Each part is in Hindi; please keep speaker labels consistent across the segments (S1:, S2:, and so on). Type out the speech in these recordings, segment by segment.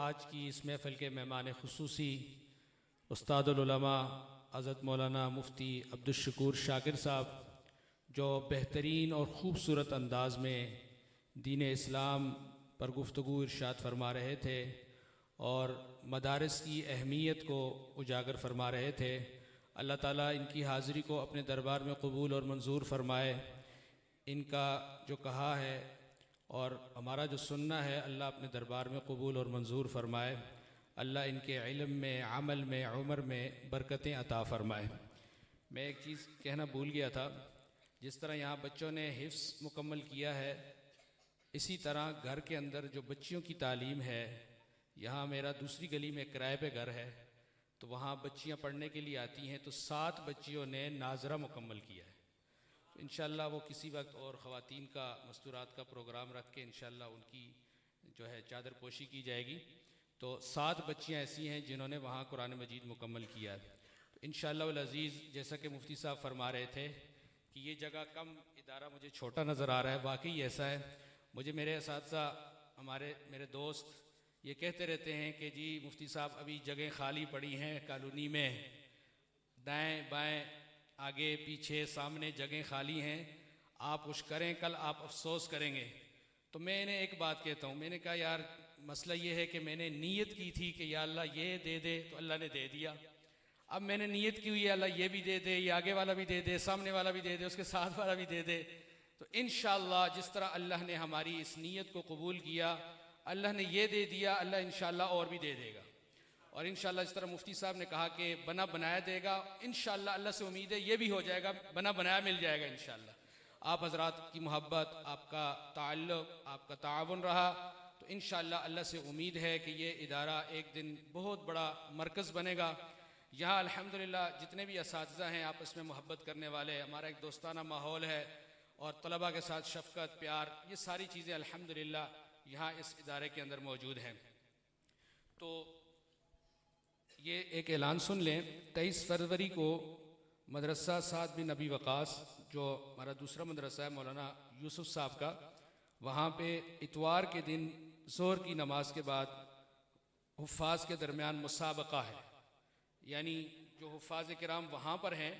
S1: आज की इस महफ़िल के मेहमान खुसूसी उस्तादुल उलमा हज़रत मौलाना मुफ्ती अब्दुल शाकिर साहब, जो बेहतरीन और ख़ूबसूरत अंदाज़ में दीन इस्लाम पर गुफ्तगू इरशाद फरमा रहे थे और मदारिस की अहमियत को उजागर फरमा रहे थे। अल्लाह ताला इनकी हाज़िरी को अपने दरबार में कबूल और मंजूर फरमाए। इनका जो कहा है और हमारा जो सुनना है, अल्लाह अपने दरबार में कबूल और मंजूर फरमाए। अल्लाह इनके इल्म में, अमल में, उम्र में बरकतें अता फरमाए। मैं एक चीज़ कहना भूल गया था, जिस तरह यहाँ बच्चों ने हिफ्स मुकम्मल किया है, इसी तरह घर के अंदर जो बच्चियों की तालीम है, यहाँ मेरा दूसरी गली में किराए पे घर है, तो वहाँ बच्चियाँ पढ़ने के लिए आती हैं, तो 7 बच्चियों ने नाजरा मुकम्मल किया है। तो इंशाअल्लाह वो किसी वक्त और ख़वातीन का मस्तूरात का प्रोग्राम रख के इंशाअल्लाह उनकी जो है चादर पोशी की जाएगी। तो 7 बच्चियाँ ऐसी हैं जिन्होंने वहाँ कुरान मजीद मुकम्मल किया है। तो इंशाअल्लाह वल अज़ीज़, जैसा कि मुफ्ती साहब फरमा रहे थे कि ये जगह कम, इदारा मुझे छोटा नज़र आ रहा है, वाकई ऐसा है। मुझे मेरे असातिज़ा, मेरे दोस्त ये कहते रहते हैं कि जी मुफ्ती साहब अभी जगह खाली पड़ी हैं कॉलोनी में, दाएं बाएं आगे पीछे सामने जगह खाली हैं, आप कुछ करें, कल आप अफसोस करेंगे। तो मैं इन्हें एक बात कहता हूँ, मैंने कहा यार मसला ये है कि मैंने नीयत की थी कि या अल्लाह ये दे दे, तो अल्लाह ने दे दिया। अब मैंने नीयत की हुई है अल्लाह ये भी दे दे, ये आगे वाला भी दे दे, सामने वाला भी दे दे, उसके साथ वाला भी दे दे। तो इंशाअल्लाह जिस तरह अल्लाह ने हमारी इस नीयत को कबूल किया, अल्लाह ने ये दे दिया, अल्लाह इंशाअल्लाह और भी दे देगा। और इंशाअल्लाह जिस तरह मुफ्ती साहब ने कहा कि बना बनाया देगा, इंशाअल्लाह अल्लाह से उम्मीद है ये भी हो जाएगा, बना बनाया मिल जाएगा इंशाअल्लाह। आप हजरात की मोहब्बत, आपका ताल्लुक़, आपका ताउन रहा, तो इंशाअल्लाह अल्लाह से उम्मीद है कि ये इदारा एक दिन बहुत बड़ा मरकज़ बनेगा। यहाँ अल्हम्दुलिल्लाह जितने भी असातिज़ा हैं आपस में मोहब्बत करने वाले, हमारा एक दोस्ताना माहौल है और तलबा के साथ शफ़क़त, प्यार, ये सारी चीज़ें अल्हम्दुलिल्लाह यहाँ इस इदारे के अंदर मौजूद हैं। तो ये एक ऐलान सुन लें, 23 फरवरी को मदरसा साद बिन नबी वक़ास, जो हमारा दूसरा मदरसा है मौलाना यूसुफ साहब का, वहाँ पे इतवार के दिन ज़ोहर की नमाज के बाद हुफ़ाज़ के दरमियान मुसाबका है। यानी जो हुफ़ाज़ किराम वहाँ पर हैं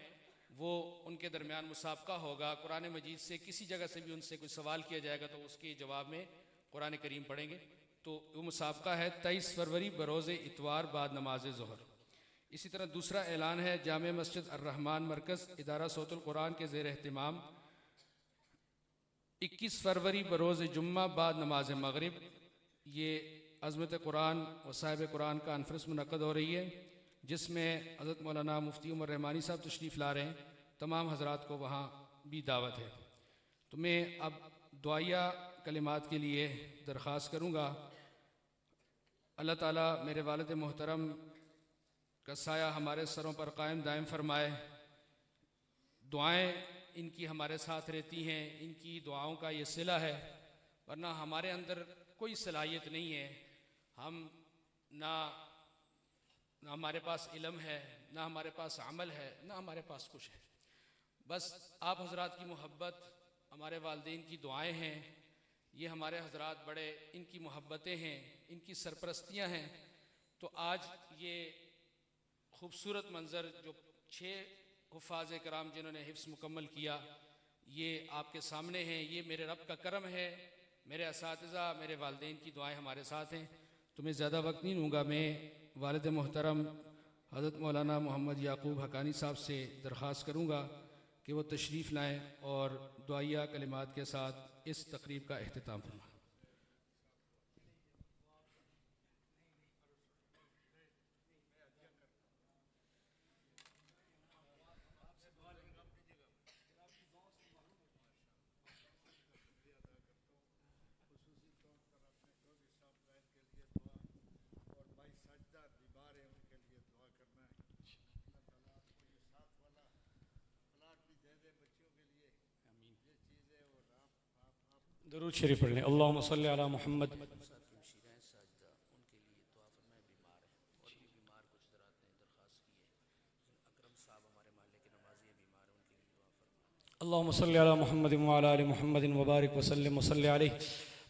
S1: वो उनके दरमियान मुसाबका होगा। कुरान मजीद से किसी जगह से भी उनसे कोई सवाल किया जाएगा तो उसके जवाब में कुरान करीम पढ़ेंगे। तो वो मुसाबका है 23 फरवरी बरोज़ इतवार बाद नमाज ज़ोहर। इसी तरह दूसरा ऐलान है, जामे मस्जिद अर्रहमान मरकज़ इदारा सौतुल कुरान के ज़ेर एहतिमाम 21 फरवरी बरोज़ जुम्मा बाद नमाज मगरिब ये अज़मत कुरान व साहिब कुरान का कॉन्फ्रेंस मुनक़्क़द हो रही है, जिसमें हज़रत मौलाना मुफ्ती उमर रहमानी साहब तशरीफ़ ला रहे हैं। तमाम हज़रात को वहाँ भी दावत है। तो मैं अब दुआया कलिमात के लिए दरख्वास्त करूँगा। अल्लाह ताला मेरे वालिद मोहतरम का साया हमारे सरों पर कायम दायम फरमाए। दुआएं इनकी हमारे साथ रहती हैं, इनकी दुआओं का ये सिला है, वरना हमारे अंदर कोई सलाहियत नहीं है। हम ना हमारे पास इल्म है, ना हमारे पास अमल है, ना हमारे पास कुछ है। बस आप हजरात की मोहब्बत, हमारे वालिदैन की दुआएं हैं, ये हमारे हजरात बड़े, इनकी मोहब्बतें हैं, इनकी सरपरस्तियाँ हैं। तो आज ये खूबसूरत मंज़र जो 6 हुफ़ाज़ कराम जिन्होंने हिफ्स मुकम्मल किया, ये आपके सामने हैं। ये मेरे रब का करम है, मेरे असातिज़ा, मेरे वालिदैन की दुआएं हमारे साथ हैं। तो मैं ज़्यादा वक्त नहीं लूँगा। मैं वालिद मोहतरम हज़रत मौलाना मोहम्मद याकूब हक़ानी साहब से दरख्वास्त करूँगा कि वो तशरीफ़ लाएँ और दुआया कलिमात के साथ इस तक़रीब का अख्तिताम फरमाएँ।
S2: दरूद शरीफ पढ़ लें। अल्लाहुम्मा सल्ली अला मुहम्मद। अल्लाहुम्मा सल्ली अला मुहम्मद व अला आलि मुहम्मद व बारिक व सल्लिम व सल्लि अलैहि।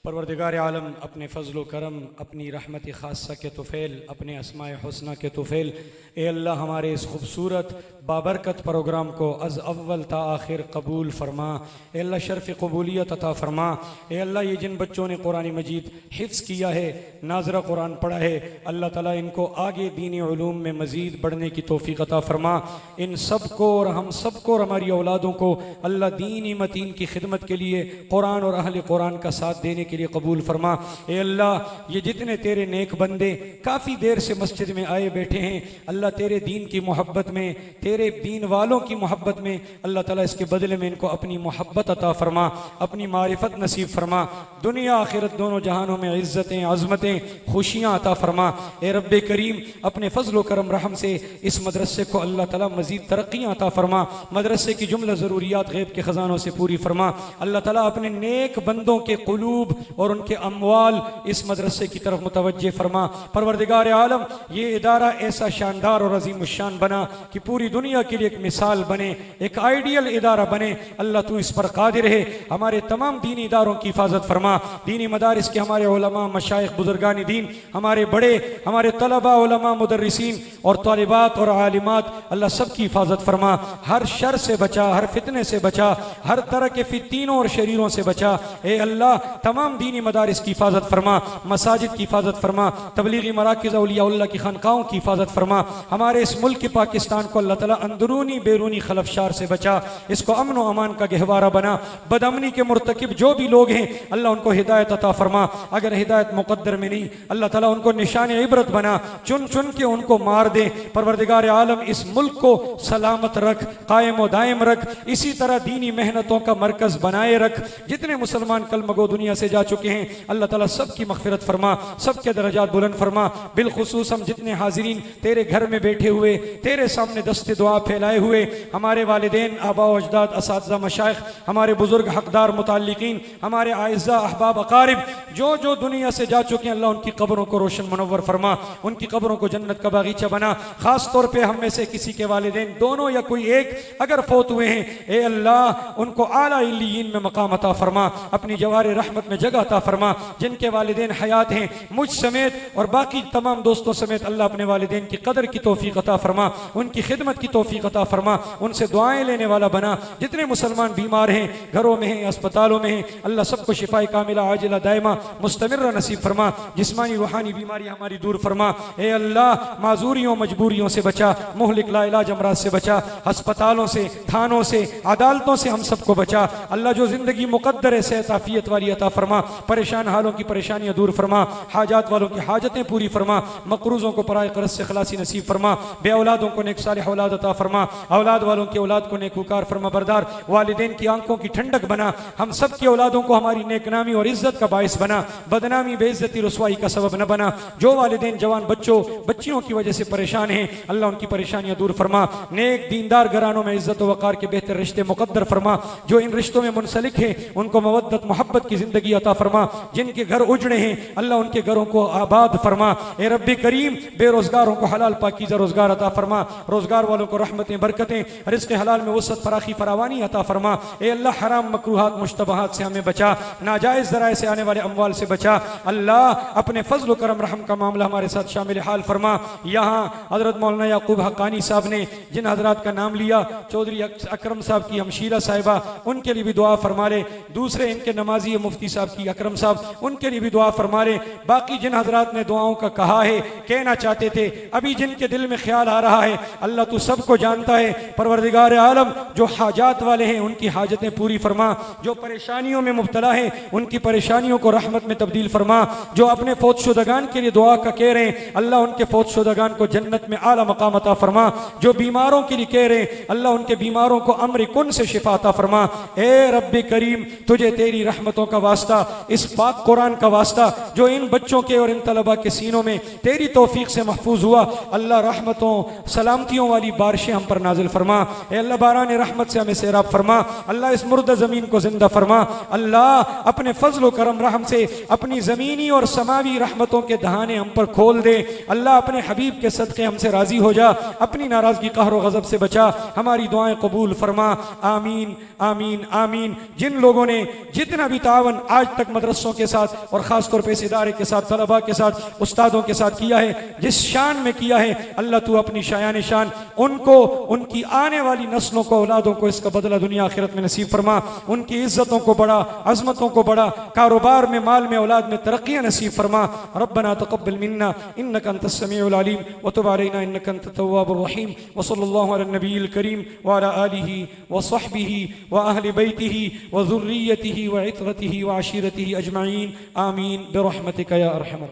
S2: परवरदिगार आलम अपने फ़ज़्ल व करम, अपनी रहमत ख़ासा के तुफ़ैल, अपने अस्माए हुस्ना के तुफ़ैल, ए अल्लाह हमारे इस खूबसूरत बाबरकत प्रोग्राम को अज़ अव्वल ता आखिर कबूल फरमा। ए अल्लाह शर्फ़ कबूलियत अता फरमा। ए अल्लाह ये जिन बच्चों ने कुरान मजीद हिफ्ज़ किया है, नाज़रा कुरान पढ़ा है, अल्लाह ताला इनको आगे दीनी उलूम में मज़ीद बढ़ने की तौफ़ीक़ अता फरमा। इन सब को और हम सब को और हमारी औलादों को अल्लाह दीनी मतीन की खिदमत के लिए, कुरान और अहले कुरान का साथ देने के लिए कबूल फरमा। ए अल्लाह ये जितने तेरे नेक बंदे काफ़ी देर से मस्जिद में आए बैठे हैं, अल्लाह तेरे दीन की मोहब्बत में, तेरे दीन वालों की मोहब्बत में, अल्लाह ताला इसके बदले में इनको अपनी मोहब्बत अता फरमा, अपनी मारिफत नसीब फरमा। दुनिया आखिरत दोनों जहानों में इज़्ज़तें, अज़मतें, खुशियाँ अता फरमा। ए रब्बे करीम अपने फ़ज़्ल व करम रहम से इस मदरसे को अल्लाह ताला मज़ीद तरक्कियाँ अता फरमा। मदरसे की जुमला ज़रूरियात ग़ैब के ख़जानों से पूरी फरमा। अल्लाह ताला अपने नेक बंदों के क़ुलूब और उनके अमवाल इस मदरसे की तरफ मुतवज्जे फरमा। परवरदिगार आलम ये इदारा ऐसा शानदार और अजीम शान बना कि पूरी दुनिया के लिए एक मिसाल बने, एक आइडियल इदारा बने। अल्लाह तू इस पर कादिर है। हमारे तमाम दीनी इदारों की हिफाजत फरमा। दीनी मदारिस के हमारे उलमा, मशाइख, बुजुर्गान दीन, हमारे बड़े, हमारे तलबा, उलमा, मुदर्रिसीन और तालिबात और आलिमात, अल्लाह सब की हिफाजत फरमा। हर शर से बचा, हर फितने से बचा, हर तरह के फितीनों और शरीरों से बचा। ए अल्लाह तमाम दीनी मदारिस की हिफाजत फरमा, मसाजिद की हिफाजत फरमा, तबलीगी मराकिज़ औलिया की खानकाहों की हिफाजत फरमा। हमारे इस मुल्क के पाकिस्तान को अल्लाह ताला अंदरूनी बैरूनी खलफशार से बचा, इसको अमन व अमान का गहवारा बना। बदअमनी के मुर्तकिब जो भी लोग हैं अल्लाह उनको हिदायत अता फरमा। अगर हिदायत मुकद्दर में नहीं, अल्लाह ताला उनको निशान इबरत बना, चुन चुन के उनको मार दे। परवरदिगार आलम इस मुल्क को सलामत रख, कायम व दायम रख, इसी तरह दीनी मेहनतों का मरकज बनाए रख। जितने मुसलमान कलमगो दुनिया से जा चुके हैं अल्लाह ताला सबकी मगफिरत फरमा, सबके दरजात बुलंद फरमा। बिलखुसूस हम जितने हाजिरीन तेरे घर में बैठे हुए, तेरे सामने दस्ते दुआ फैलाए हुए, हमारे वालिदैन, आबा व अजदाद, असातिज़ा, मशाइख, हमारे बुजुर्ग, हकदार, मुताल्लिकीन, हमारे आइज़ा, अहबाब, अकारिब जो जो दुनिया से जा चुके हैं, अल्लाह उनकी कब्रों को रोशन मुनव्वर फरमा, उनकी कब्रों को जन्नत का बागीचा बना। खास तौर पे हम में से किसी के वालिदैन दोनों या कोई एक अगर फौत हुए हैं, ए अल्लाह उनको आला इल्लियीन में मकाम अता फरमा, अपनी जवार रहमत में जगह अता फरमा। जिनके वालिदैन हयात हैं, मुझ समेत और बाकी तमाम दोस्तों समेत, अल्लाह अपने वालिदैन की कदर की तौफीक अता फरमा, उनकी खिदमत की तौफीक अता फरमा, उनसे दुआएं लेने वाला बना। जितने मुसलमान बीमार हैं, घरों में हैं, अस्पतालों में हैं, अल्लाह सबको शिफाए कामिला, आजिला, दायमा, मुस्तमिर्रा नसीब फरमा। जिस्मानी रूहानी बीमारी हमारी दूर फरमा। ए अल्लाह माजूरियों मजबूरियों से बचा, मुहलिक लाइलाज अमराज से बचा, अस्पतालों से, थानों से, अदालतों से हम सबको बचा। अल्लाह जो जिंदगी मुकद्दर है सेहत आफियत वाली अता फरमा। परेशान हालों की परेशानियां दूर फरमा, हाजात वालों की हाजतें पूरी फरमा, मकरूजों को पराए कर्ज से खलासी नसीब फरमा, बे औलादों को नेक सालिह औलाद अता फरमा, औलाद वालों की औलाद को नेकूकार फरमा बरदार, वालिदैन की आंखों की ठंडक बना, हम सब की औलादों को हमारी नेकनामी और इज्जत का बाइस बना, बदनामी बेइज्जती रुसवाई का सबब न बना। जो वालिदैन जवान बच्चों बच्चियों की वजह से परेशान हैं, अल्लाह उनकी परेशानियां दूर फरमा। नेक दीनदार घरानों में इज्जत व वक़ार के बेहतर रिश्ते मुकद्दर फरमा। जो इन रिश्तों में मुनसलिक हैं उनको मवद्दत मोहब्बत की जिंदगी अता फरमा। जिनके घर उजड़े हैं अल्लाह उनके घरों को आबाद फरमा। ए रब्बी करीम बेरोजगारों को हलाल पाकीज़ा रोजगार अता फरमा, रोजगार वालों को रहमतें बरकतें, रिज़्क़ हलाल में वसअत फराखी फरावानी अता फरमा। ए अल्लाह हराम मकरूहात मुश्तबहात से हमें बचा, नाजायज़ ज़राए से आने वाले अमवाल से बचा। अल्लाह अपने फजल करम रहम का मामला हमारे साथ शामिल हाल फरमा। यहाँ हजरत मौलाना याकूब हक्कानी साहब ने जिन हजरात का नाम लिया, चौधरी अकरम साहब की हमशीरा साहिबा, उनके लिए भी दुआ फरमा ले। दूसरे इनके नमाजी मुफ्ती साहब की अकरम साहब, उनके लिए भी दुआ फरमा ले। बाकी जिन हजरात ने दुआओं का कहा है, कहना चाहते थे, अभी जिनके दिल में ख्याल आ रहा है, अल्लाह तू सबको जानता है। परवरदिगार आलम जो हाजात वाले हैं उनकी हाजतें पूरी फरमा, जो परेशानियों में मुब्तला है उनकी परेशानियों को रहमत में तब्दील फरमा। जो अपने फौतशुदगान के लिए दुआ का कह रहे हैं, अल्लाह उनके फौतशुदगान को जन्नत में आला मकाम अता फरमा। जो बीमारों के लिए कह रहे हैं, अल्लाह उनके बीमारों को अम्र कुन से शिफा अता फरमा। ए रब्बी करीम तुझे तेरी रहमतों का वास्ता, इस पाक कुरान का वास्ता जो इन बच्चों के और इन तलबा के सीनों में तेरी तौफीक से महफूज हुआ, अल्लाह रहमतों सलामतियों वाली बारिशें हम पर नाजिल फरमा। ए अल्लाह बारान रहमत से हमें सैराब फरमा। अल्लाह इस मुर्दा ज़मीन को जिंदा फरमा। अल्लाह अपने फजल करम रहम से अपनी ज़मीनी और समावी रहमतों के दहाने हम पर खोल दे। अल्लाह अपने हबीब के सदक़े हमसे राज़ी हो जा, अपनी नाराज़गी कहर व गज़ब से बचा, हमारी दुआएं कबूल फरमा। आमीन आमीन आमीन। जिन लोगों ने जितना भी तावन आज तक मदरसों के साथ और ख़ास तौर पर इस इदारे के साथ, तलबा के साथ, उस्तादों के साथ किया है, जिस शान में किया है, अल्लाह तू अपनी शायान शान उनको, उनकी आने वाली नस्लों को, औलादों को इसका बदला दुनिया आखिरत में नसीब फरमा। उनकी इज्जतों को बढ़ा, अजमतों को बढ़ा, कारोबार में, माल में, औलाद में तरक्कियां नसीब फरमा। रब्बना तक़ब्बल मिन्ना इन्नका अंतस समीउल अलीम व तुब अलैना इन्नका अंतत तव्वाबुर रहीम व सल्लल्लाहु अला नबिय्यिल करीम व अला आलिहि व सहबिहि व अहलि बैतिहि व ज़ुर्रिय्यतिहि व इत्रतिहि व अशीरतिहि अजमईन आमीन बिरहमतिका या अरहमर।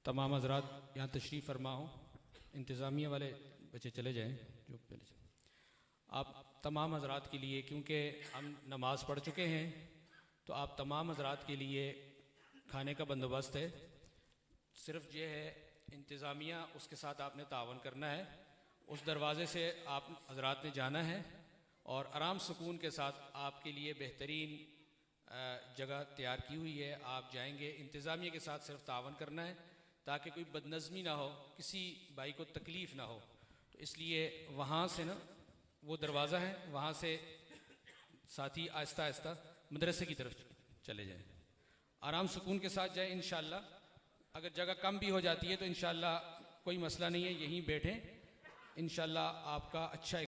S1: तमाम हज़रात यहाँ तशरीफ़ फरमा हो, इंतज़ामिया वाले बच्चे चले जाएँ, जो पहले चले। आप तमाम हज़रात के लिए, क्योंकि हम नमाज़ पढ़ चुके हैं, तो आप तमाम हज़रात के लिए खाने का बंदोबस्त है। सिर्फ ये है इंतज़ामिया, उसके साथ आपने तावन करना है। उस दरवाज़े से आप हज़रात ने जाना है और आराम सुकून के साथ आपके लिए बेहतरीन जगह तैयार की हुई है। आप जाएंगे, इंतज़ामिया के साथ सिर्फ तावन करना है ताकि कोई बदनज़मी ना हो, किसी भाई को तकलीफ़ ना हो। तो इसलिए वहाँ से ना वो दरवाज़ा है, वहाँ से साथी आहिस्ता आहिस्ता मदरसे की तरफ चले जाएं, आराम सुकून के साथ जाएं। इंशाअल्लाह अगर जगह कम भी हो जाती है तो इंशाअल्लाह कोई मसला नहीं है, यहीं बैठें। इंशाअल्लाह आपका अच्छा